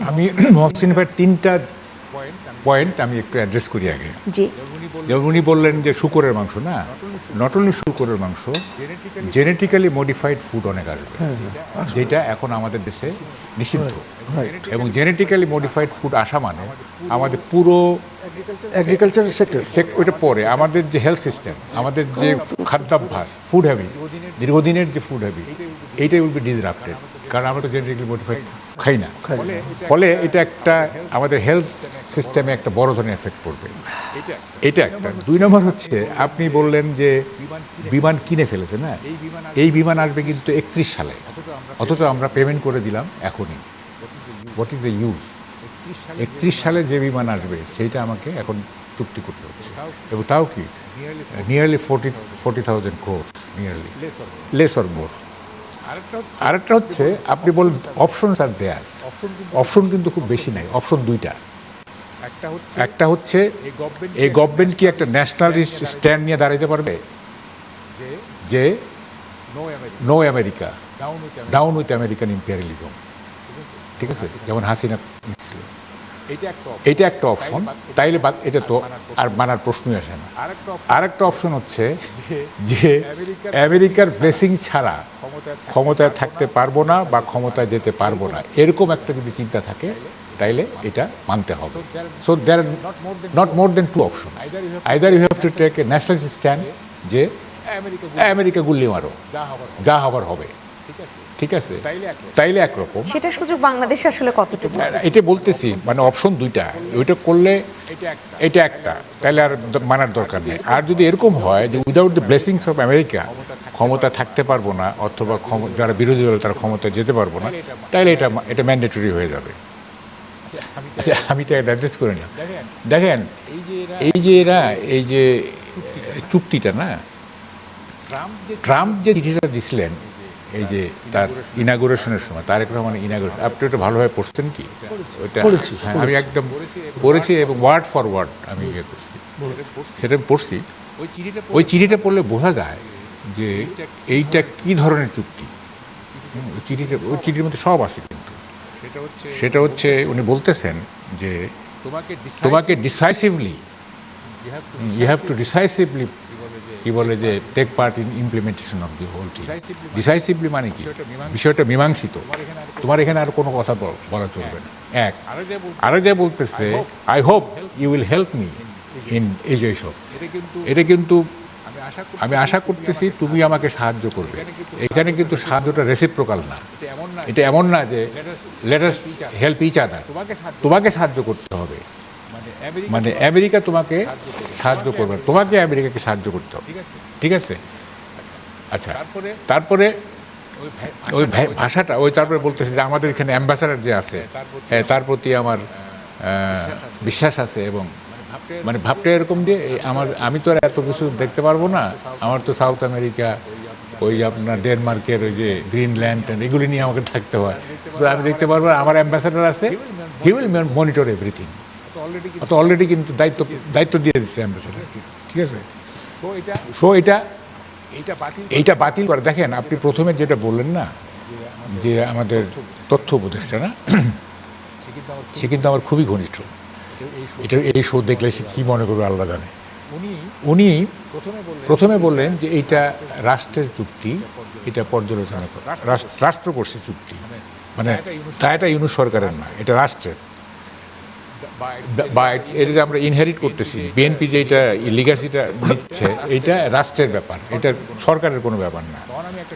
আমি মহসিন ভাইয়ের তিনটা পয়েন্ট আমি একটু অ্যাড্রেস করি আগে। জি, যেমন উনি বললেন যে শূকরের মাংস না, নট অনলি শূকরের মাংস, জেনেটিক্যালি মডিফাইড ফুড অনেক আসবে, যেটা এখন আমাদের দেশে নিষিদ্ধ। এবং জেনেটিক্যালি মডিফাইড ফুড আসা মানে আমাদের পুরো এগ্রিকালচার সেক্টর ওইটা পরে আমাদের যে হেলথ সিস্টেম, আমাদের যে খাদ্যাভ্যাস, ফুড হ্যাবিট, দীর্ঘদিনের যে ফুড হ্যাবিট, এইটাই উইল বি ডিসরাপ্টেড, কারণ আমরা তো জেনেটিক্যালি মডিফাইড খাই না। ফলে এটা একটা আমাদের হেলথ সিস্টেমে একটা বড় ধরনের এফেক্ট পড়বে। এটা একটা। 2 নম্বর হচ্ছে আপনি বললেন যে বিমান কিনে ফেলেছে না, এই বিমান আসবে কিন্তু 31 সালে, অথচ আমরা পেমেন্ট করে দিলাম এখনই। What is the use? 31 সালে যে বিমান আসবে সেইটা আমাকে এখন চুক্তি করতে হচ্ছে, এবং তাও কি nearly 40,000 crore, nearly less or more. আরেকটা হচ্ছে আপনি বলেন অপশনস আর দেয়ার, অপশন কিন্তু খুব বেশি নাই, অপশন 2টা। একটা হচ্ছে এই গভর্নমেন্ট কি একটা ন্যাশনালিস্ট স্ট্যান্ড নিয়ে দাঁড়াইতে পারবে যে no America, down with American imperialism, ঠিক আছে, যেমন হাসিনা ছিল। এটা একটা অপশন, তাইলে এটা তো আর মানার প্রশ্নই আসে না। আরেকটা অপশন হচ্ছে যে আমেরিকার ব্লেসিং ছাড়া ক্ষমতায় থাকতে পারবো না বা ক্ষমতায় যেতে পারবো না, এরকম একটা যদি চিন্তা থাকে তাইলে এটা মানতে হবে। So there are not more than 2 options. Either you have to take a nationalist stand যে আমেরিকা গুল্লি মারো, যা হবার হবে, ঠিক আছে, তাইলে একরকম। সেটা সুযোগ বাংলাদেশে আসলে কতটুকু? এটা বলতেছি, মানে অপশন 2টা, ওইটা করলে এটা একটা, তাইলে আর মানার দরকার নেই। আর যদি এরকম হয় যে without the blessings of America ক্ষমতা থাকতে পারবো না, অথবা যারা বিরোধী দল তারা ক্ষমতায় যেতে পারবো না, তাইলে এটা ম্যান্ডেটরি হয়ে যাবে। আচ্ছা, আমি তো অ্যাড্রেস করে নিই। দেখেন এই যে চুক্তিটা না, ট্রাম্প যে চিঠিটা দিছিলেন এই যে তার ইনাগুরেশনের সময়, তারেক রহমানের ইনাগুরেশন, আপনি ওটা ভালোভাবে পড়ছেন কি? ওইটা হ্যাঁ, আমি একদম পড়েছি এবং ওয়ার্ড ফর ওয়ার্ড আমি ইয়ে করছি, সেটা পড়ছি। ওই চিঠিটা পড়লে বোঝা যায় যে এইটা কি ধরনের চুক্তি। ওই চিঠির মধ্যে সব আছে, কিন্তু সেটা হচ্ছে উনি বলতেছেন যে তোমাকে decisively, you have to decisively, কি বলে যে take part in implementation of the whole thing. Decisively মানে কি? বিষয়টা মীমাংসিত, তোমার এখানে আর কোনো কথা বলা চলবে না। এক আরে যে বলতেছে I hope you will help me in এইসব, এটা কিন্তু আমি আশা করতেছি তুমি আমাকে সাহায্য করবে। এখানে কিন্তু সাহায্যটা রেসিপ্রোকাল না, এটা এমন না যে let us help each other, তোমাকে সাহায্য করতে হবে, মানে আমেরিকা তোমাকে সাহায্য করবে, তোমাকে আমেরিকাকে সাহায্য করতে হবে, ঠিক আছে? আচ্ছা, তারপরে ওই ভাষাটা, ওই তারপরে বলতেছে যে আমাদের এখানে অ্যাম্বাসাডার যে আছে, হ্যাঁ, তার প্রতি আমার বিশ্বাস আছে, এবং মানে ভাবটা এরকম যে আমি তো আর এত কিছু দেখতে পারবো না, আমার তো সাউথ আমেরিকা, ওই আপনার ডেনমার্কের ওই যে গ্রিনল্যান্ড এগুলি নিয়ে আমাকে থাকতে হয়, আমি দেখতে পারবো। আমার অ্যাম্বাসাডার আছে, হি উইল মনিটর এভরিথিং। তো অলরেডি কিন্তু দায়িত্ব দিয়ে দিচ্ছে অ্যাম্বাসাডার, ঠিক আছে? সো এইটা বাতিল করে। দেখেন, আপনি প্রথমে যেটা বললেন না যে আমাদের তথ্য উপদেষ্টা না, সে কিন্তু আমার খুবই ঘনিষ্ঠ। এই শো দেখলে সে কী মনে করবে আল্লাহ জানে। উনি প্রথমে বললেন যে এইটা রাষ্ট্রের চুক্তি, এটা পর্যালোচনা করে রাষ্ট্র করছে চুক্তি, মানে তা এটা ইউনূস সরকারের না, এটা রাষ্ট্রের। বা এটা যে আমরা ইনহেরিট করতেছি, বিএনপি যে এটা লিগাসিটা নিচ্ছে, এইটা রাষ্ট্রের ব্যাপার, এটা সরকারের কোনো ব্যাপার না।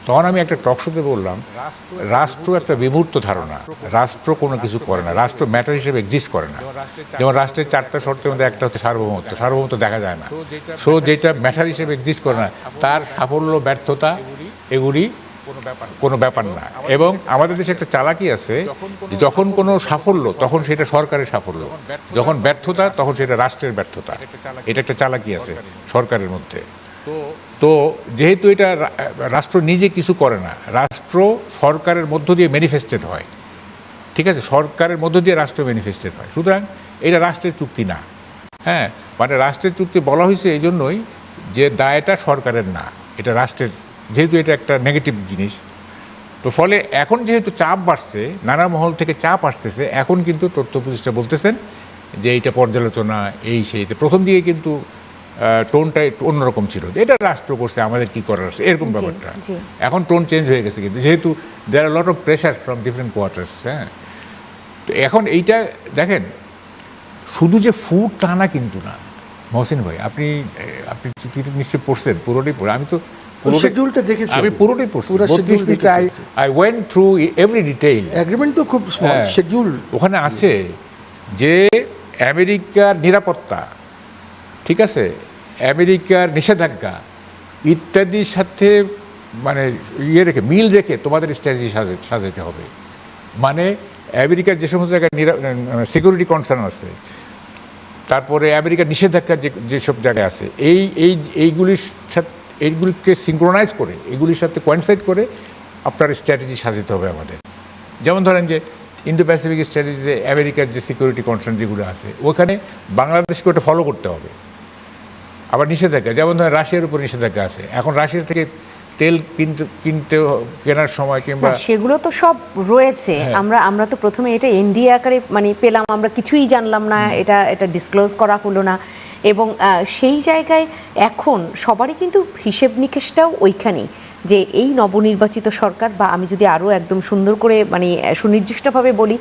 তখন আমি একটা টকশোতে বললাম, রাষ্ট্র একটা বিমূর্ত ধারণা, রাষ্ট্র কোনো কিছু করে না, রাষ্ট্র ম্যাটার হিসেবে এক্সিস্ট করে না। যেমন রাষ্ট্রের 4টা শর্তের মধ্যে একটা হচ্ছে সার্বভৌমত্ব, সার্বভৌমত্ব দেখা যায় না। সো যেটা ম্যাটার হিসেবে এক্সিস্ট করে না, তার সাফল্য ব্যর্থতা এগুলি কোনো ব্যাপার না। এবং আমাদের দেশে একটা চালাকি আছে, যখন কোনো সাফল্য তখন সেটা সরকারের সাফল্য, যখন ব্যর্থতা তখন সেটা রাষ্ট্রের ব্যর্থতা। এটা একটা চালাকি আছে সরকারের মধ্যে। তো যেহেতু এটা রাষ্ট্র নিজে কিছু করে না, রাষ্ট্র সরকারের মধ্য দিয়ে ম্যানিফেস্টেড হয়, ঠিক আছে, সরকারের মধ্য দিয়ে রাষ্ট্র ম্যানিফেস্টেড হয়। সুতরাং এটা রাষ্ট্রের চুক্তি না। হ্যাঁ, মানে রাষ্ট্রের চুক্তি বলা হয়েছে এই জন্যই যে দায়টা সরকারের না, এটা রাষ্ট্রের, যেহেতু এটা একটা নেগেটিভ জিনিস, তো ফলে এখন যেহেতু চাপ বাড়ছে, নানা মহল থেকে চাপ আসতেছে, এখন কিন্তু তথ্য উপদেষ্টা বলতেছেন যে এইটা পর্যালোচনা এই সেইতে। প্রথম দিকে কিন্তু টোনটা একটু অন্যরকম ছিল, যে এটা রাষ্ট্র করছে, আমাদের কি করার আছে, এরকম ব্যাপারটা। এখন টোন চেঞ্জ হয়ে গেছে, কিন্তু যেহেতু there are lot of pressures from different quarters. হ্যাঁ, তো এখন এইটা দেখেন, শুধু যে ফুড তা না কিন্তু না মহসিন ভাই, আপনি চিঠিটা নিশ্চয়ই পড়ছেন, পুরোটাই পড়ে। আমি তো শিডিউলটা দেখেছি, আমি পুরোটাই পড়ছি, 32 পৃষ্ঠা। I went through every detail. Agreement তো খুব স্মল, শিডিউল ওখানে আছে যে আমেরিকার নিরাপত্তা, ঠিক আছে, আমেরিকার নিষেধাজ্ঞা ইত্যাদির সাথে মানে রেখে, মিল রেখে তোমাদের স্ট্র্যাটেজি সাজাতে হবে। মানে আমেরিকার যে সমস্ত জায়গায় সিকিউরিটি কনসার্ন আছে, তারপরে আমেরিকার নিষেধাজ্ঞা যেসব জায়গায় আছে, এইগুলিকে সিঙ্ক্রোনাইজ করে, এগুলির সাথে কোয়েনসাইড করে আপনার স্ট্র্যাটেজি সাজাতে হবে আমাদের। যেমন ধরেন যে ইন্দো প্যাসিফিক স্ট্র্যাটেজিতে আমেরিকার যে সিকিউরিটি কনসার্ন যেগুলো আছে, ওখানে বাংলাদেশকে ওটা ফলো করতে হবে। আবার নিষেধাজ্ঞা, যেমন ধরেন রাশিয়ার উপর নিষেধাজ্ঞা আছে, এখন রাশিয়া থেকে তেল কেনার সময় কিংবা সেগুলো তো সব রয়েছে। আমরা তো প্রথমে এটা এনডিএ আকারে মানে পেলাম, আমরা কিছুই জানলাম না, এটা ডিসক্লোজ করা হলো না। এবং সেই জায়গায় এখন সবারই কিন্তু হিসেব নিকেশটাও ওইখানেই, যে এই নবনির্বাচিত সরকার, বা আমি যদি আরও একদম সুন্দর করে মানে সুনির্দিষ্টভাবে বলি,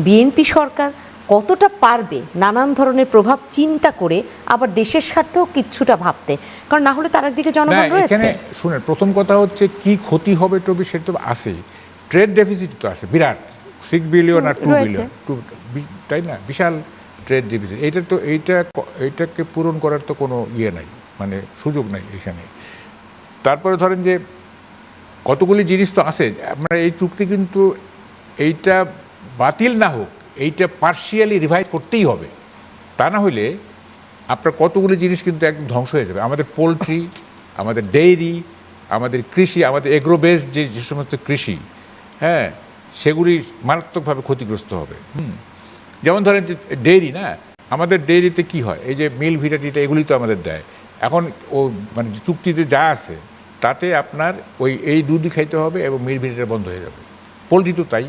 বিএনপি সরকার কতটা পারবে নানান ধরনের প্রভাব চিন্তা করে আবার দেশের স্বার্থেও কিচ্ছুটা ভাবতে, কারণ না হলে তার একদিকে জনগণ রয়েছে। শুনে প্রথম কথা হচ্ছে কি ক্ষতি হবে টবি, সেটা তো আছেই। ট্রেড ডেফিসিট তো আছে বিরাট, 6 বিলিয়ন আর 2 বিলিয়ন, তাই না, বিশাল ট্রেড ডেফিসিট। এইটাকে পূরণ করার তো কোনো নাই, মানে সুযোগ নাই এখানে। তারপরে ধরেন যে কতগুলি জিনিস তো আছে, আপনার এই চুক্তি কিন্তু এইটা বাতিল না হোক, এইটা পার্শিয়ালি রিভাইভ করতেই হবে। তা না হলে আপনার কতগুলি জিনিস কিন্তু একদম ধ্বংস হয়ে যাবে। আমাদের পোলট্রি, আমাদের ডেইরি, আমাদের কৃষি, আমাদের এগ্রো বেসড যে সমস্ত কৃষি, হ্যাঁ, সেগুলি মারাত্মকভাবে ক্ষতিগ্রস্ত হবে। যেমন ধরেন যে ডেইরি, না, আমাদের ডেইরিতে কি হয়, এই যে মিল ভিটাটিটা এগুলি তো আমাদের দেয়। এখন ও মানে চুক্তিতে যা আছে তাতে আপনার এই দুধই খাইতে হবে এবং মিল ভিটাটা বন্ধ হয়ে যাবে। পোলট্রি তো তাই,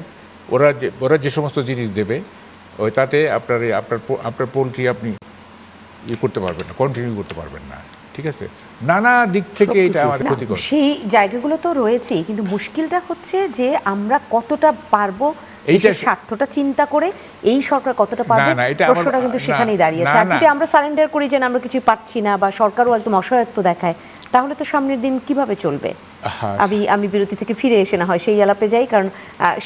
ওরা যে সমস্ত জিনিস দেবে তাতে আপনার পোলট্রি আপনি করতে পারবেন না, কন্টিনিউ করতে পারবেন না, ঠিক আছে। নানা দিক থেকে এটা আমাদের ক্ষতিকর। সেই জায়গাগুলো তো রয়েছেই, কিন্তু মুশকিলটা হচ্ছে যে আমরা কতটা পারবো দেশের স্বার্থটা চিন্তা করে, এই সরকার কতটা পারবে, প্রশ্নটা কিন্তু সেখানেই দাঁড়িয়েছে। আর যদি আমরা সারেন্ডার করি যে আমরা কিছুই পাচ্ছি না, বা সরকারও একদম অসহায়ত্ব দেখায়, তাহলে তো সামনের দিন কিভাবে চলবে? আমি বিরতি থেকে ফিরে এসে না হয় সেই আলাপে যাই, কারণ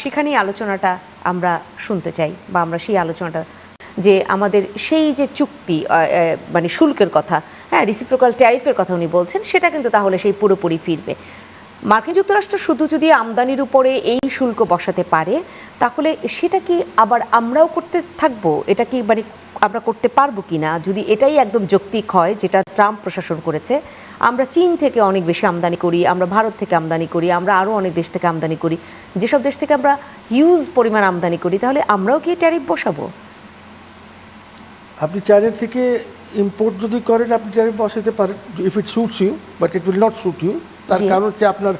সেখানেই আলোচনাটা আমরা শুনতে চাই, বা আমরা সেই আলোচনাটা যে আমাদের সেই যে চুক্তি মানে শুল্কের কথা, হ্যাঁ, রিসিপ্রোকাল ট্যারিফের কথা উনি বলছেন, সেটা কিন্তু তাহলে সেই পুরোপুরি ফিরবে। মার্কিন যুক্তরাষ্ট্র শুধু যদি আমদানির উপরে এই শুল্ক বসাতে পারে, তাহলে সেটা কি আবার আমরাও করতে থাকবো? এটা কি মানে আমরা করতে পারবো কি না? যদি এটাই একদম যৌক্তিক হয়, যেটা ট্রাম্প প্রশাসন করেছে, আমরা চীন থেকে অনেক বেশি আমদানি করি, আমরা ভারত থেকে আমদানি করি, আমরা আরও অনেক দেশ থেকে আমদানি করি, যেসব দেশ থেকে আমরা হিউজ পরিমাণ আমদানি করি, তাহলে আমরাও কি ট্যারিফ বসাবো? আপনি চায়নার থেকে ইম্পোর্ট যদি করেন, আপনি ট্যারিফ বসাতে পারেন, if it suits you, but it will not suit you. তার কারণ হচ্ছে আপনার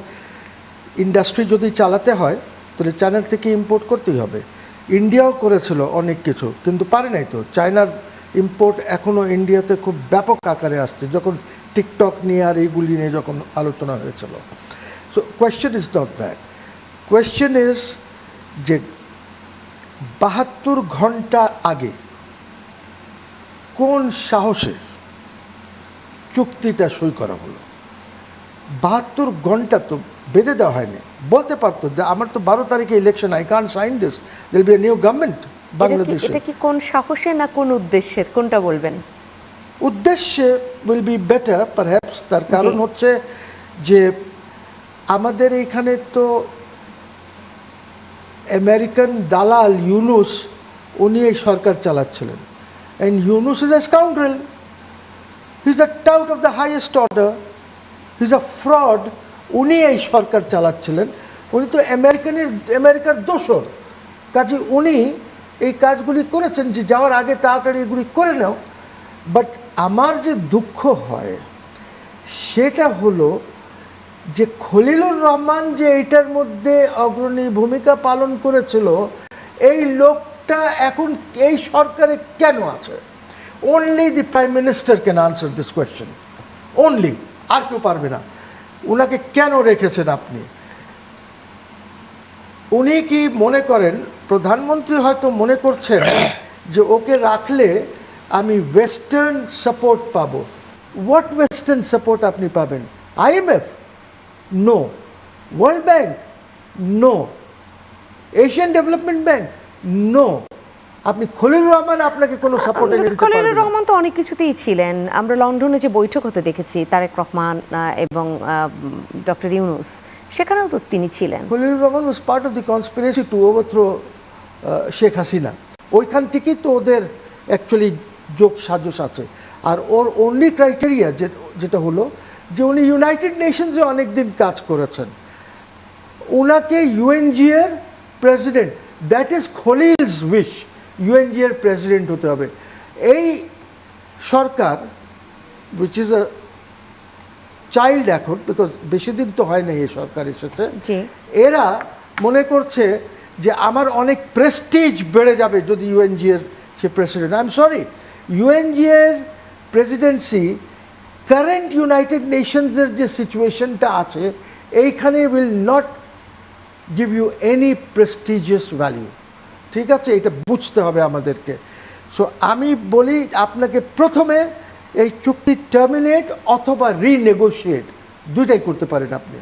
ইন্ডাস্ট্রি যদি চালাতে হয় তাহলে চায়নার থেকে ইম্পোর্ট করতেই হবে। ইন্ডিয়াও করেছিল অনেক কিছু, কিন্তু পারে নাই তো। চায়নার ইম্পোর্ট এখনও ইন্ডিয়াতে খুব ব্যাপক আকারে আসছে, যখন টিকটক নিয়ে আর এইগুলি নিয়ে যখন আলোচনা হয়েছিল। So question is not that, question is যে 72 ঘন্টা আগে কোন সাহসে চুক্তিটা সই করা হলো? 72 ঘন্টা তো বেঁধে দেওয়া হয়নি। বলতে পারতো যে আমার তো 12 তারিখে election, I can't sign this, there be a new government বাংলাদেশে। এটা কি কোন সাহসে না কোন উদ্দেশ্যে, কোনটা বলবেন? উদ্দেশ্যে উইল বি বেটার পারহ্যাপস। তার কারণ হচ্ছে যে আমাদের এখানে তো আমেরিকান দালাল ইউনুস, উনি এই সরকার চালাচ্ছিলেন। And Yunus is a scoundrel. He's a tout of the highest order. He's a fraud. উনি এই সরকার চালাচ্ছিলেন, উনি তো আমেরিকার দোসর। কাজে উনি এই কাজগুলি করেছেন যে যাওয়ার আগে তাড়াতাড়ি এগুলি করে নাও। বাট আমার যে দুঃখ হয় সেটা হলো যে খলিলুর রহমান যে এইটার মধ্যে অগ্রণী ভূমিকা পালন করেছিল, এই লোকটা এখন এই সরকারে কেন আছে? Only the prime minister can answer this question, only, আর কেউ পারবে না। ওনাকে কেন রেখেছেন আপনি? উনি কি মনে করেন, প্রধানমন্ত্রী হয়তো মনে করছেন যে ওকে রাখলে আমি ওয়েস্টার্ন সাপোর্ট পাবো। হোয়াট ওয়েস্টার্ন সাপোর্ট আপনি পাবেন? IMF? No. World bank? No. Asian development bank? No. আপনি খলিলুর রহমান আপনাকে কোনো সাপোর্ট এনে দিতে পারবেন না। খলিলুর রহমান তো অনেক কিছুতেই ছিলেন। আমরা লন্ডনে যে বৈঠক হতে দেখেছি তারেক রহমান এবং ডক্টর ইউনূস, সেখানেও তো তিনি ছিলেন। Khalilur Rahman was part of the conspiracy to overthrow Sheikh Hasina. ওইখান থেকেই তো ওদের অ্যাকচুয়ালি যোগ সাজস আছে। আর ওর অনলি ক্রাইটেরিয়া যেটা হলো যে উনি ইউনাইটেড নেশনসে অনেক দিন কাজ করেছেন, ওনাকে ইউএনজি এর president, that is Khalil's wish, UNGA এর প্রেসিডেন্ট হতে হবে। এই সরকার উইচ ইজ আ চাইল্ড এখন, বিকজ বেশি দিন তো হয় না এই সরকার এসেছে, এরা মনে করছে যে আমার অনেক প্রেস্টিজ বেড়ে যাবে যদি ইউএনজি এর সে president. I am sorry, UNGA এর প্রেসিডেন্সি কারেন্ট ইউনাইটেড নেশনসের যে সিচুয়েশনটা আছে এইখানে will not give you any prestigious value. ঠিক আছে, এটা বুঝতে হবে আমাদেরকে। সো আমি বলি আপনাকে প্রথমে এই চুক্তি টার্মিনেট অথবা রিনেগোশিয়েট, দুইটাই করতে পারেন আপনি।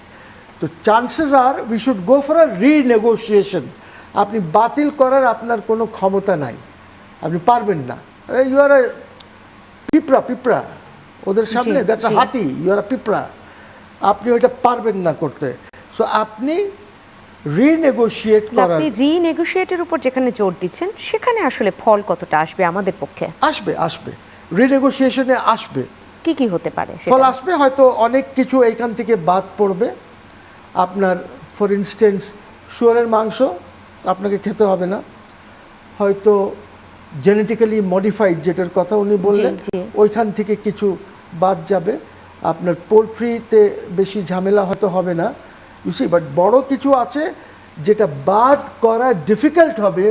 তো chances are we should go for a renegotiation. আপনি বাতিল করার আপনার কোনো ক্ষমতা নাই, আপনি পারবেন না। ইউ আর এ পিঁপড়া ওদের সামনে, দ্যাটস আ হাতি, ইউ আর আ পিঁপড়া, আপনি ওইটা পারবেন না করতে। সো আপনি রিনেগোশিয়েট করার, আপনি রিনেগোশিয়েটের উপর যেখানে জোর দিচ্ছেন সেখানে আসলে ফল কতটা আসবে আমাদের পক্ষে? আসবে রিনেগোশিয়েশনে আসবে। কি হতে পারে ফল আসবে? হয়তো অনেক কিছু এইখান থেকে বাদ পড়বে। আপনার ফর ইনস্টেন্স শুয়োরের মাংস আপনাকে খেতে হবে না, হয়তো জেনেটিক্যালি মডিফাইড যেটার কথা উনি বললেন ওইখান থেকে কিছু বাদ যাবে। আপনার পোলট্রিতে বেশি ঝামেলা হয়তো হবে না, বুঝছি, বাট বড় কিছু আছে যেটা বাদ করা ডিফিকাল্ট হবে।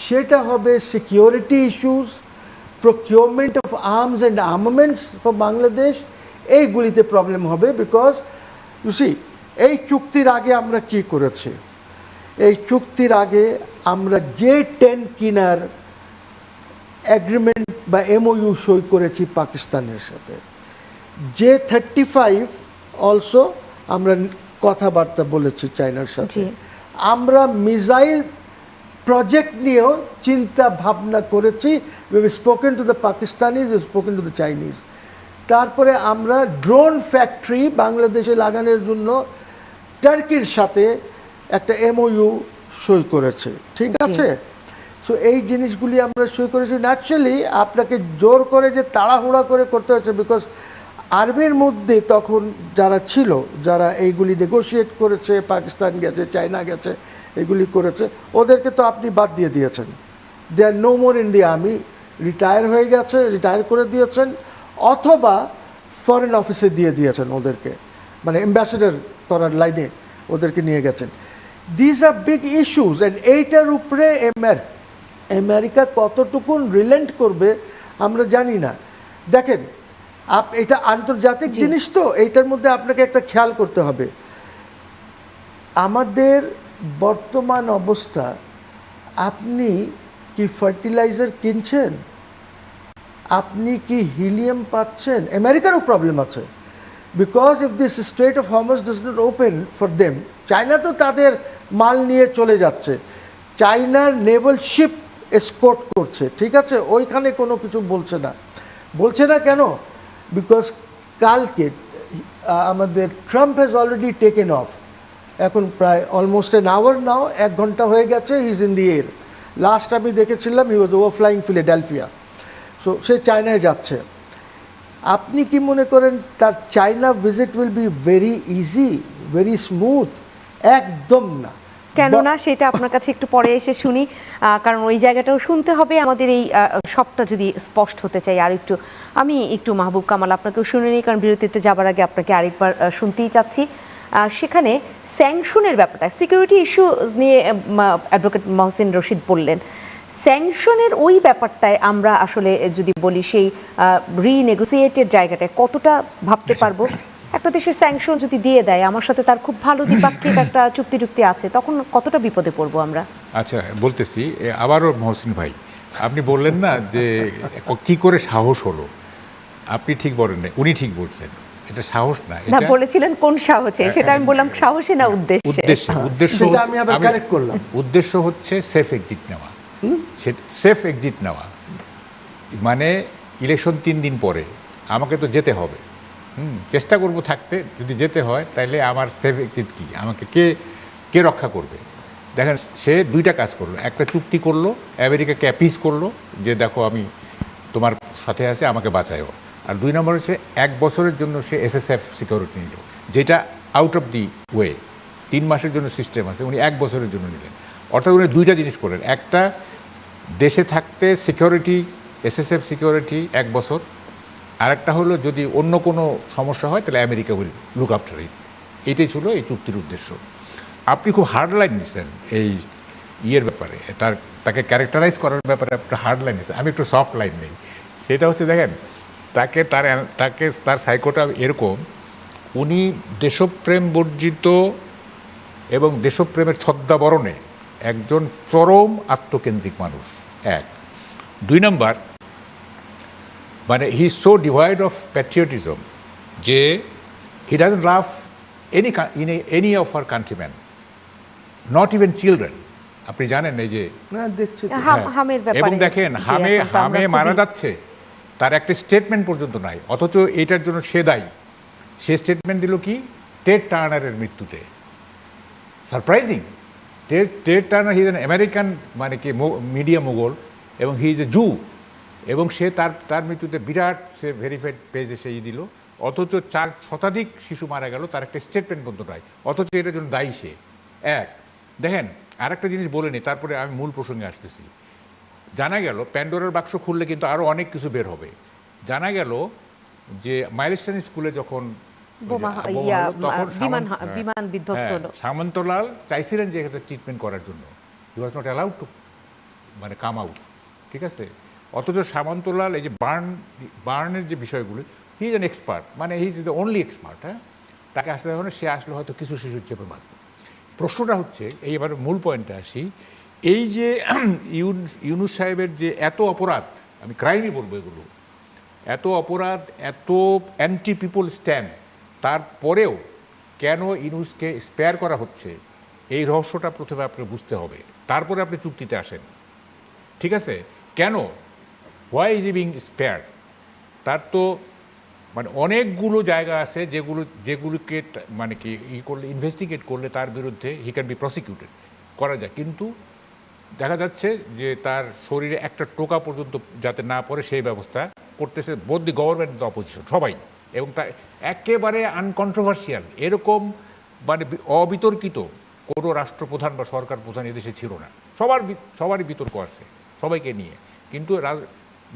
সেটা হবে security issues, procurement of arms and armaments for Bangladesh, এইগুলিতে প্রবলেম হবে। বিকজ বুঝছি, এই চুক্তির আগে আমরা কি করেছি? এই চুক্তির আগে আমরা যে 10 কিনার এগ্রিমেন্ট বা MOU সই করেছি পাকিস্তানের সাথে, যে 35 অলসো আমরা কথাবার্তা বলেছি চায়নার সাথে। আমরা মিসাইল প্রজেক্ট নিয়েও চিন্তা ভাবনা করেছি, we have spoken to the Pakistanis, we have spoken to the Chinese. তারপরে আমরা ড্রোন ফ্যাক্টরি বাংলাদেশে লাগানোর জন্য টার্কির সাথে একটা MOU সই করেছে, ঠিক আছে? সো এই জিনিসগুলি আমরা সই করেছি। ন্যাচারালি আপনাকে জোর করে যে তাড়াহুড়া করে করতে হচ্ছে, বিকজ আর্মির মধ্যে তখন যারা ছিল, যারা এইগুলি নেগোশিয়েট করেছে, পাকিস্তান গেছে, চায়না গেছে, এগুলি করেছে, ওদেরকে তো আপনি বাদ দিয়ে দিয়েছেন। They are no more in the army, retire হয়ে গেছে, রিটায়ার করে দিয়েছেন, অথবা ফরেন অফিসে দিয়ে দিয়েছেন ওদেরকে, মানে অ্যাম্বাসেডর করার লাইনে ওদেরকে নিয়ে গেছেন। This are big issues, and এইটার উপরে আমেরিকা কতটুকুন রিলেন্ট করবে আমরা জানি না। দেখেন, এটা আন্তর্জাতিক জিনিস, তো এইটার মধ্যে আপনাকে একটা খেয়াল করতে হবে। আমাদের বর্তমান অবস্থা, আপনি কি ফার্টিলাইজার কিনছেন? আপনি কি হিলিয়াম পাচ্ছেন? আমেরিকারও প্রবলেম আছে, because if this strait of Hormuz does not open for them, China তো তাদের মাল নিয়ে চলে যাচ্ছে, চায়নার নেভাল শিপ এসকোর্ট করছে, ঠিক আছে? ওইখানে কোনো কিছু বলছে না কেন? বিকজ কালকে আমাদের Trump has already taken of, এখন প্রায় অলমোস্ট অ্যান আওয়ার নাও, 1 ঘন্টা হয়ে গেছে, he is in the air. Last আমি দেখেছিলাম হি ওয়াজ ওভারফ্লাইং ফিলাডেলফিয়া। সো সে চায়নায় যাচ্ছে। আপনি কি মনে করেন তার China visit will be very easy, very smooth? একদম না। কেন না, সেটা আপনার কাছে একটু পরে এসে শুনি, কারণ ওই জায়গাটাও শুনতে হবে আমাদের। এই সবটা যদি স্পষ্ট হতে চাই আর একটু, আমি একটু মাহবুব কামাল আপনাকেও শুনে নিই, কারণ বিরতিতে যাবার আগে আপনাকে আরেকবার শুনতেই চাচ্ছি। সেখানে স্যাংশনের ব্যাপারটা, সিকিউরিটি ইস্যু নিয়ে অ্যাডভোকেট মহসিন রশিদ বললেন, স্যাংশনের ওই ব্যাপারটায় আমরা আসলে যদি বলি সেই রিনেগোসিয়েটের জায়গাটায় কতটা ভাবতে পারবো? একটা দেশের স্যাংশন যদি দিয়ে দেয়, আমার সাথে তার খুব ভালো দ্বিপাক্ষিক একটা চুক্তি আছে, তখন কতটা বিপদে পড়বো আমরা? আচ্ছা, বলতেছি আবারও মহসিন ভাই, আপনি বললেন না যে কি করে সাহস হলো, আপনি ঠিক বলেন না, উনি ঠিক বলছেন, এটা সাহস না, এটা বলেছিলেন কোন সাহসে, সেটা আমি বললাম সাহসে না উদ্দেশ্যে। উদ্দেশ্য হচ্ছে সেফ এক্সিট নেওয়া। সেফ এক্সিট নেওয়া মানে ইলেকশন 3 দিন পরে আমাকে তো যেতে হবে, চেষ্টা করব থাকতে, যদি যেতে হয় তাহলে আমার সেফ এক্সিট কি, আমাকে কে রক্ষা করবে? দেখেন, সে 2টা কাজ করলো, একটা চুক্তি করলো, আমেরিকাকে অ্যাপিস করলো যে দেখো আমি তোমার সাথে আছি, আমাকে বাঁচায়ও। আর 2 নম্বর হচ্ছে 1 বছরের জন্য সে SSF সিকিউরিটি নিল, যেটা আউট অফ দি ওয়ে, 3 মাসের জন্য সিস্টেম আছে, উনি 1 বছরের জন্য নিলেন। অর্থাৎ উনি 2টা জিনিস করলেন, একটা দেশে থাকতে সিকিউরিটি, SSF সিকিউরিটি 1 বছর, আর একটা হলো যদি অন্য কোনো সমস্যা হয় তাহলে America will look after it. এটাই ছিল এই চুক্তির উদ্দেশ্য। আপনি খুব হার্ড লাইন নিচ্ছেন এই ইয়ের ব্যাপারে, তাকে ক্যারেক্টারাইজ করার ব্যাপারে একটা হার্ড লাইন নিচ্ছেন, আমি একটু সফট লাইন নেই। সেটা হচ্ছে দেখেন, তার সাইকোটা এরকম, উনি দেশপ্রেম বর্জিত এবং দেশপ্রেমের ছদ্মাবরণে একজন চরম আত্মকেন্দ্রিক মানুষ, 1। 2 নম্বর, মানে he is so devoid of patriotism যে he doesn't love any of our countryman, not even children. আপনি জানেন এই যে দেখছি, এবং দেখেন হামে মারা যাচ্ছে, তার একটা স্টেটমেন্ট পর্যন্ত নাই, অথচ এটার জন্য সে দায়ী। সে স্টেটমেন্ট দিল কি, টেড টার্নারের মৃত্যুতে। Surprising, Ted Turner he is an American, মানে কি মিডিয়া মোগল, এবং হি ইজ এ জু, এবং সে তার মৃত্যুতে বিরাট সে ভেরিফাইড পেজে সেই দিল, অথচ 4 শতাধিক শিশু মারা গেল, তার একটা স্টেটমেন্ট পর্যন্ত নাই, অথচ এটার জন্য দায়ী সে। 1। দেখেন, আর একটা জিনিস বলে নি, তারপরে আমি মূল প্রসঙ্গে আসতেছি। জানা গেল প্যান্ডোরার বাক্স খুললে কিন্তু আরও অনেক কিছু বের হবে। জানা গেল যে মাইলস্টোন স্কুলে যখন সামন্তলাল চাইছিলেন যে এটা ট্রিটমেন্ট করার জন্য, হি ওয়াজ নট অ্যালাউড টু মানে কাম আউট, ঠিক আছে? অথচ সামন্তলাল এই যে বার্নের যে বিষয়গুলি, হি ইজ অ্যান এক্সপার্ট, মানে he is the only expert, হ্যাঁ, তাকে আসলে এখন সে আসলে হয়তো কিছু শিশুর চেপে বাঁচবে। প্রশ্নটা হচ্ছে, এইবার মূল পয়েন্টে আসি, এই যে ইউনূস সাহেবের যে এত অপরাধ, আমি ক্রাইমই বলবো এগুলো, এত অপরাধ, এত অ্যান্টি পিপল স্ট্যান্ড, তারপরেও কেন ইউনূসকে স্পেয়ার করা হচ্ছে, এই রহস্যটা প্রথমে আপনাকে বুঝতে হবে, তারপরে আপনি চুক্তিতে আসেন, ঠিক আছে? কেন, why is E being spare? তার তো মানে অনেকগুলো জায়গা আছে যেগুলোকে মানে কি করলে, ইনভেস্টিগেট করলে তার বিরুদ্ধে হি ক্যান বি প্রসিকিউটেড করা যায়, কিন্তু দেখা যাচ্ছে যে তার শরীরে একটা টোকা পর্যন্ত যাতে না পড়ে সেই ব্যবস্থা করতেছে both the government, the opposition, সবাই। এবং তা একেবারে আনকন্ট্রোভার্সিয়াল, এরকম মানে অবিতর্কিত কোনো রাষ্ট্রপ্রধান বা সরকার প্রধান এদেশে ছিল না। সবারই বিতর্ক আছে সবাইকে নিয়ে, কিন্তু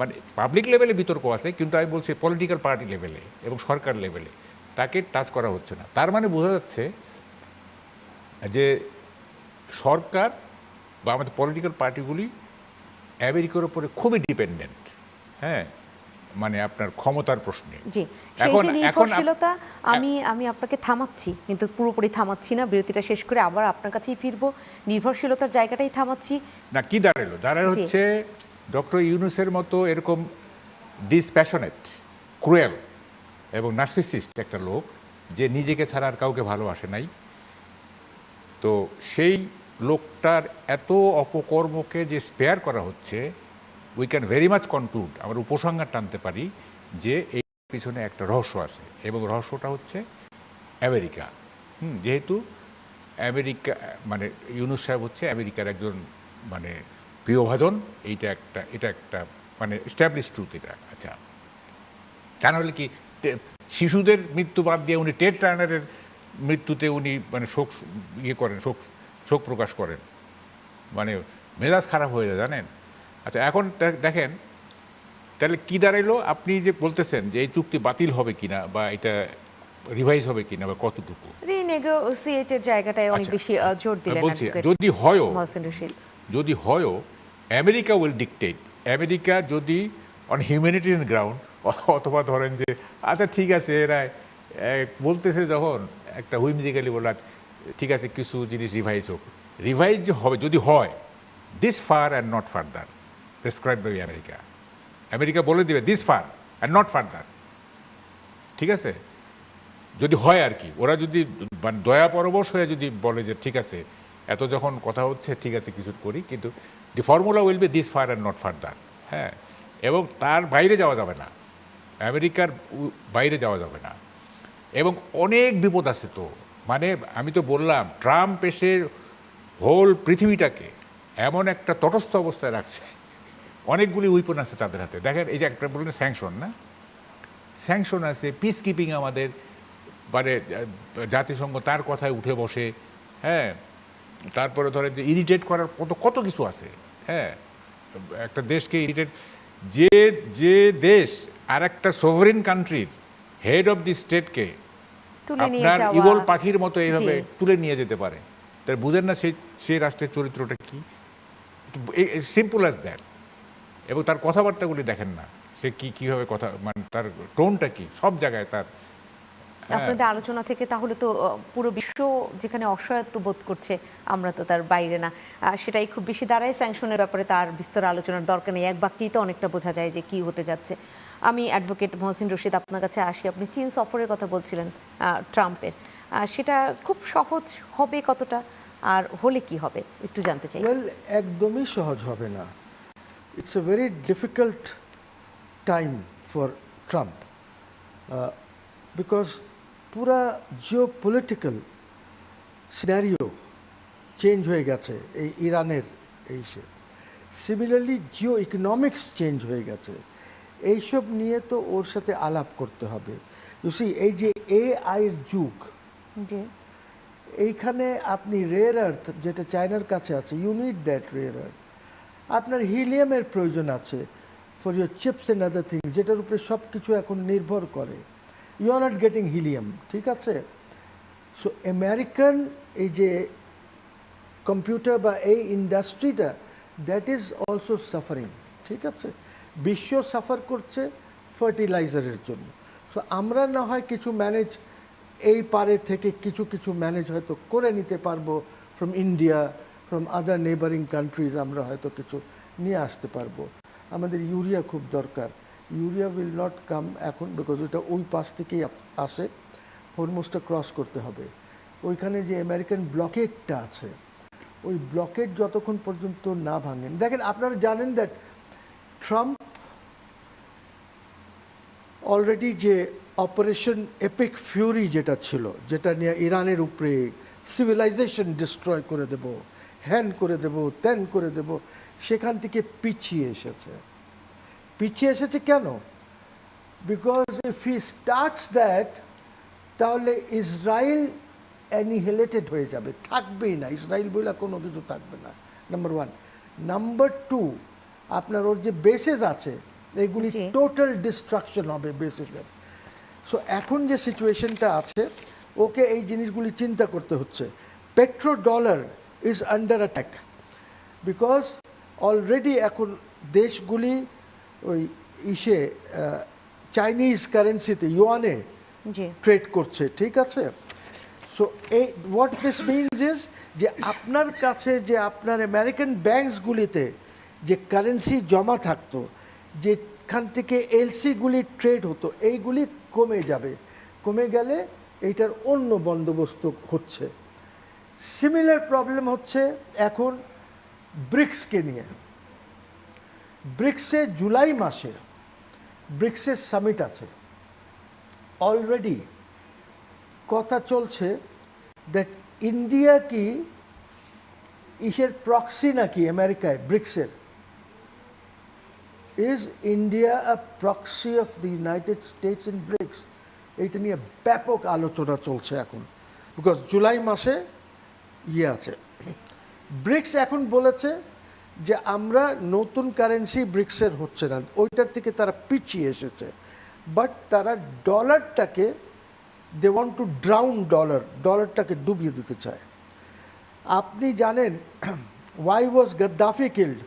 মানে পাবলিক লেভেলে বিতর্ক আছে, কিন্তু আমি বলছি পলিটিক্যাল পার্টি লেভেলে এবং সরকার লেভেলে তাকে টাচ করা হচ্ছে না। তার মানে বোঝা যাচ্ছে যে সরকার বা আমাদের পলিটিক্যাল পার্টিগুলি আমেরিকার উপরে খুবই ডিপেন্ডেন্ট, হ্যাঁ, মানে আপনার ক্ষমতার প্রশ্নে। জি, সেই যে নির্ভরশীলতা, আমি আপনাকে থামাচ্ছি, কিন্তু পুরোপুরি থামাচ্ছি না, বিরতিটা শেষ করে আবার আপনার কাছেই ফিরবো। নির্ভরশীলতার জায়গাটাই থামাচ্ছি না, কি দাঁড়ালো হচ্ছে ডক্টর ইউনূসের মতো এরকম ডিসপ্যাশনেট, ক্রুয়েল এবং নার্সিসিস্ট একটা লোক, যে নিজেকে ছাড়া আর কাউকে ভালোবাসে নাই, তো সেই লোকটার এত অপকর্মকে যে স্পেয়ার করা হচ্ছে, we can very much conclude, আমরা উপসংহার টানতে পারি যে এই পিছনে একটা রহস্য আছে, এবং রহস্যটা হচ্ছে আমেরিকা। যেহেতু আমেরিকা মানে ইউনূস সাহেব হচ্ছে আমেরিকার একজন মানে প্রিয়ভাজন, এটা একটা মানে স্ট্যাবলিশ ট্রুথ এটা। আচ্ছা, কেন হলে কি শিশুদের মৃত্যু বাদ দিয়ে উনি টেড টার্নারের মৃত্যুতে উনি মানে শোক প্রকাশ করেন, মানে মেজাজ খারাপ হয়ে যায়, জানেন? আচ্ছা, এখন দেখেন তাহলে কী দাঁড়াইলো, আপনি যে বলতেছেন যে এই চুক্তি বাতিল হবে কিনা বা এটা রিভাইজ হবে কিনা বা কতটুকু রিনেগোসিয়েটের জায়গাটায় অনেক আচ্ছা, বেশি জোর দিলেন বলছি অ্যাডভোকেট যদি হয়ও মহসিন রশিদ। যদি হয়ও আমেরিকা উইল ডিকটেট। আমেরিকা যদি অন হিউম্যানিটেরিয়ান গ্রাউন্ড অথবা ধরেন যে আচ্ছা ঠিক আছে এরা বলতেছে যখন একটা হুইমজিক্যালি বলা ঠিক আছে কিছু জিনিস রিভাইজ হোক, রিভাইজ যে হবে যদি হয় this far and not further prescribe by America. America বলে দিবে this far and not further, ঠিক আছে যদি হয় আর কি। ওরা যদি মানে দয়া পরবশ হয়ে যদি বলে যে ঠিক আছে এত যখন কথা হচ্ছে ঠিক আছে কিছু করি, কিন্তু the formula will be this far and not further. হ্যাঁ, এবং তার বাইরে যাওয়া যাবে না, আমেরিকার বাইরে যাওয়া যাবে না। এবং অনেক বিপদ আছে তো, মানে আমি তো বললাম ট্রাম্প এসে হোল পৃথিবীটাকে এমন একটা তটস্থ অবস্থায় রাখছে, অনেকগুলি উইপন আছে তাদের হাতে। দেখেন এই যে একটা বললেন স্যাংশন, না স্যাংশন আছে, পিস কিপিং আমাদের মানে জাতিসংঘ তার কথায় উঠে বসে। হ্যাঁ, তারপরে ধরেন যে ইরিটেট করার কত কিছু আছে। হ্যাঁ, একটা দেশকে ইরিটেট, যে দেশ আর একটা সোভারেন কান্ট্রির হেড অফ দি স্টেটকে আপনার ইগল পাখির মতো এইভাবে তুলে নিয়ে যেতে পারে, তার বুঝেন না সেই রাষ্ট্রের চরিত্রটা কি, সিম্পল অ্যাজ দ্যাট। এবং তার কথাবার্তাগুলি দেখেন না, সে কীভাবে কথা, মানে তার টোনটা কি সব জায়গায় তার। আপনাদের আলোচনা থেকে তাহলে তো পুরো বিশ্ব যেখানে অসহায়ত্ব বোধ করছে, আমরা তো তার বাইরে না, সেটাই খুব বেশি দাঁড়ায়। স্যাংশনের ব্যাপারে তার বিস্তর আলোচনার দরকার নেই, এক বাক্যেই তো অনেকটা বোঝা যায় যে কি হতে যাচ্ছে। আমি অ্যাডভোকেট মহসিন রশিদ আপনার কাছে আসি। আপনি চীন সফরের কথা বলছিলেন ট্রাম্পের, সেটা খুব সহজ হবে কতটা, আর হলে কি হবে একটু জানতে চাই। ওয়েল, একদমই সহজ হবে না। It's a very difficult time for Trump because পুরা জিও পলিটিক্যাল সিনারিও চেঞ্জ হয়ে গেছে এই ইরানের এইসব। সিমিলারলি জিও ইকোনমিক্স চেঞ্জ হয়ে গেছে, এইসব নিয়ে তো ওর সাথে আলাপ করতে হবে। ইউসি এই যে এআইয়ের যুগ, এইখানে আপনি রেয়ার আর্থ যেটা চায়নার কাছে আছে, you need that rare earth. আপনার হিলিয়ামের প্রয়োজন আছে for your chips and other things, যেটার উপরে সব কিছু এখন নির্ভর করে। You are not getting helium, ঠিক আছে? সো আমেরিকান এই যে কম্পিউটার বা এই ইন্ডাস্ট্রিটা, দ্যাট ইজ অলসো সাফারিং, ঠিক আছে? বিশ্ব সাফার করছে ফার্টিলাইজারের জন্য। সো আমরা না হয় কিছু ম্যানেজ, এই পারে থেকে কিছু ম্যানেজ হয়তো করে নিতে পারবো from India, from other neighbouring countries, আমরা হয়তো কিছু নিয়ে আসতে পারবো। আমাদের ইউরিয়া খুব দরকার, ইউরিয়া উইল নট কাম এখন, বিকজ ওটা ওই পাশ থেকেই আসে, হরমুজটা ক্রস করতে হবে। ওইখানে যে আমেরিকান ব্লকেটটা আছে, ওই ব্লকেট যতক্ষণ পর্যন্ত না ভাঙেন, দেখেন আপনারা জানেন দ্যাট ট্রাম্প অলরেডি যে অপারেশন এপিক ফিউরি যেটা ছিল, যেটা নিয়ে ইরানের উপরে সিভিলাইজেশন ডিস্ট্রয় করে দেব, হ্যান করে দেব, ত্যান করে দেব, সেখান থেকে পিছিয়ে এসেছে কেন? Because if he starts that, তাহলে ইসরায়েল অ্যানিহিলেটেড হয়ে যাবে, থাকবেই না, ইসরায়েল বলে কোনো কিছু থাকবে না, নাম্বার ওয়ান। নাম্বার টু, আপনার ওর যে বেসেস আছে এগুলি টোটাল ডিস্ট্রাকশন হবে বেসিসের। সো এখন যে সিচুয়েশনটা আছে, ওকে এই জিনিসগুলি চিন্তা করতে হচ্ছে। Petro dollar is under attack, because already এখন দেশগুলি ওই চাইনিজ কারেন্সিতে, ইউয়ানে ট্রেড করছে, ঠিক আছে? সো এই হোয়াট দিস মিনস ইজ যে আপনার কাছে যে আপনার আমেরিকান ব্যাঙ্কসগুলিতে যে কারেন্সি জমা থাকতো, যেখান থেকে এলসিগুলি ট্রেড হতো, এইগুলি কমে যাবে। কমে গেলে এইটার অন্য বন্দোবস্ত হচ্ছে। সিমিলার প্রবলেম হচ্ছে এখন ব্রিক্সকে নিয়ে। ব্রিক্সে জুলাই মাসে ব্রিক্সের সামিট আছে, অলরেডি কথা চলছে দ্যাট ইন্ডিয়া কি ইসের প্রক্সি নাকি আমেরিকায়, ব্রিক্সের। Is India a proxy of the United States in BRICS? এইটা নিয়ে ব্যাপক আলোচনা চলছে এখন, বিকজ জুলাই মাসে আছে। ব্রিক্স এখন বলেছে যে আমরা নতুন কারেন্সি ব্রিক্সের হচ্ছে না, ওইটার থেকে তারা পিছিয়ে এসেছে, বাট তারা ডলারটাকে দে ওয়ান্ট টু ড্রাউন ডলারটাকে ডুবিয়ে দিতে চায়। আপনি জানেন why was Gaddafi killed?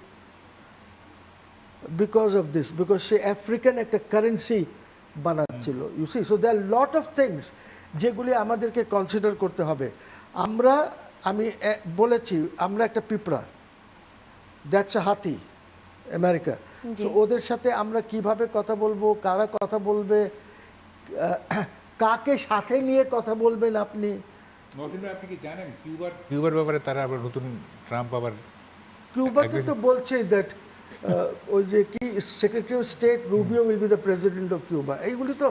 Because of this, because সে আফ্রিকান একটা কারেন্সি বানাচ্ছিল। You see, so there lot of things যেগুলি আমাদেরকে কনসিডার করতে হবে। আমি বলেছি আমরা একটা পিঁপড়া, দ্যাটস আ হাতি, আমেরিকা। তো ওদের সাথে আমরা কিভাবে কথা বলবো, কারা কথা বলবে, কাকে সাথে নিয়ে কথা বলবেন আপনি? আপনি কি জানেন কিউবার ব্যাপারে তারা আবার নতুন ট্রাম্প আবার কিউবাতে তো বলছে দ্যাট ওই যে কি secretary of state Rubio will be the president of Cuba. এইগুলি তো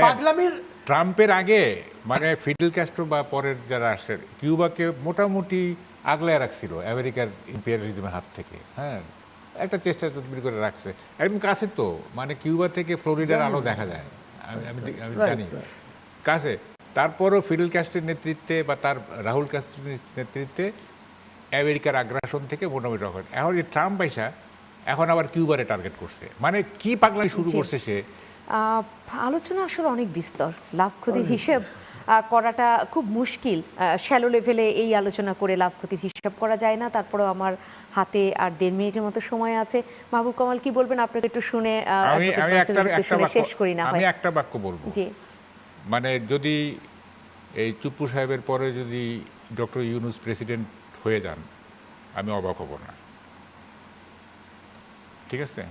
পাগলামির। ট্রাম্পের আগে মানে ফিডেল ক্যাস্ট্রো বা পরের যারা আসে কিউবাকে মোটামুটি আগলায় রাখছিল আমেরিকার ইম্পেরিয়ালিজমের হাত থেকে। হ্যাঁ, একটা চেষ্টা তদবির করে রাখছে একদম কাছে তো, মানে কিউবা থেকে ফ্লোরিডার আলো দেখা যায়। আমি জানি কাছে। তারপরও ফিডেল ক্যাস্ট্রোর নেতৃত্বে বা তার রাহুল ক্যাস্ট্রোর নেতৃত্বে আমেরিকার আগ্রাসন থেকে মোটামুটি রকম। এখন এই ট্রাম্প পয়সা এখন আবার কিউবারে টার্গেট করছে, মানে কি পাগলামি শুরু করছে সে। আলোচনা আসলে অনেক বিস্তর, লাভ ক্ষতির হিসেব করাটা খুব মুশকিল। শ্যালো লেভেলে এই আলোচনা করে লাভ ক্ষতির হিসাব করা যায় না। তারপরেও আমার হাতে আর 1.5 মিনিটের মতো সময় আছে। মাহবুব কামাল কি বলবেন? আপনাকে একটু শুনে শেষ করি না হয়। আমি একটা বাক্য বলবো, জি। মানে যদি এই চুপ্পু সাহেবের পরে যদি ডক্টর ইউনূস প্রেসিডেন্ট হয়ে যান, আমি অবাক হব না। ঠিক আছে,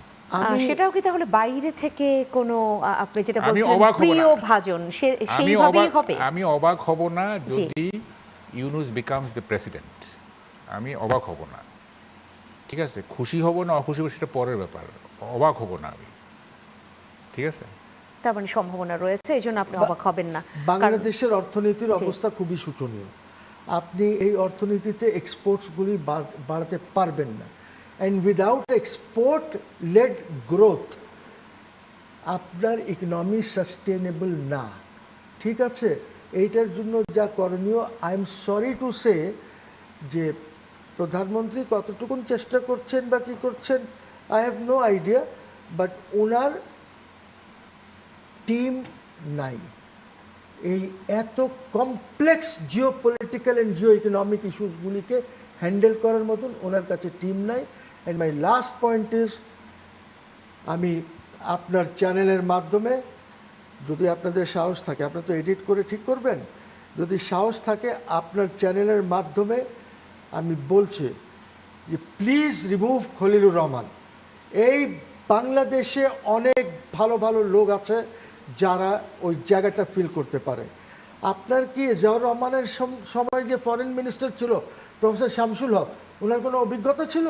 সেটাও কি তাহলে বাইরে থেকে কোনো আপনি যেটা বলছেন প্রিয় ভাজন সেইভাবেই হবে? আমি অবাক হব না যদি ইউনূস বিকামস দ্য প্রেসিডেন্ট। আমি অবাক হব না। ঠিক আছে, খুশি হব না অখুশি হব সেটা পরের ব্যাপার, অবাক হব না আমি। ঠিক আছে, তার মানে সম্ভাবনা রয়েছে, এই জন্য আপনি অবাক হবেন না। বাংলাদেশের অর্থনীতির অবস্থা খুবই শোচনীয়। আপনি এই অর্থনীতিতে এক্সপোর্টসগুলি বাড়াতে পারবেন না। And without export led growth আপনার ইকোনমি সাস্টেনেবল না। ঠিক আছে, এইটার জন্য যা করণীয়, I am sorry to say যে প্রধানমন্ত্রী কতটুকুন চেষ্টা করছেন বা কী করছেন, I have no idea, but ওনার টিম নাই। এই এত complex geo political and geo economic ইস্যুসগুলিকে হ্যান্ডেল করার মতন ওনার কাছে টিম নাই। And my last point is, আমি আপনার চ্যানেলের মাধ্যমে, যদি আপনাদের সাহস থাকে, আপনারা তো এডিট করে ঠিক করবেন, যদি সাহস থাকে আপনার চ্যানেলের মাধ্যমে আমি বলছি যে প্লিজ রিমুভ খলিলুর রহমান। এই বাংলাদেশে অনেক ভালো ভালো লোক আছে যারা ওই জায়গাটা ফিল করতে পারে। আপনার কি জিয়াউর রহমানের সময় যে ফরেন মিনিস্টার ছিল প্রফেসর শামসুল হক, ওনার কোনো অভিজ্ঞতা ছিল?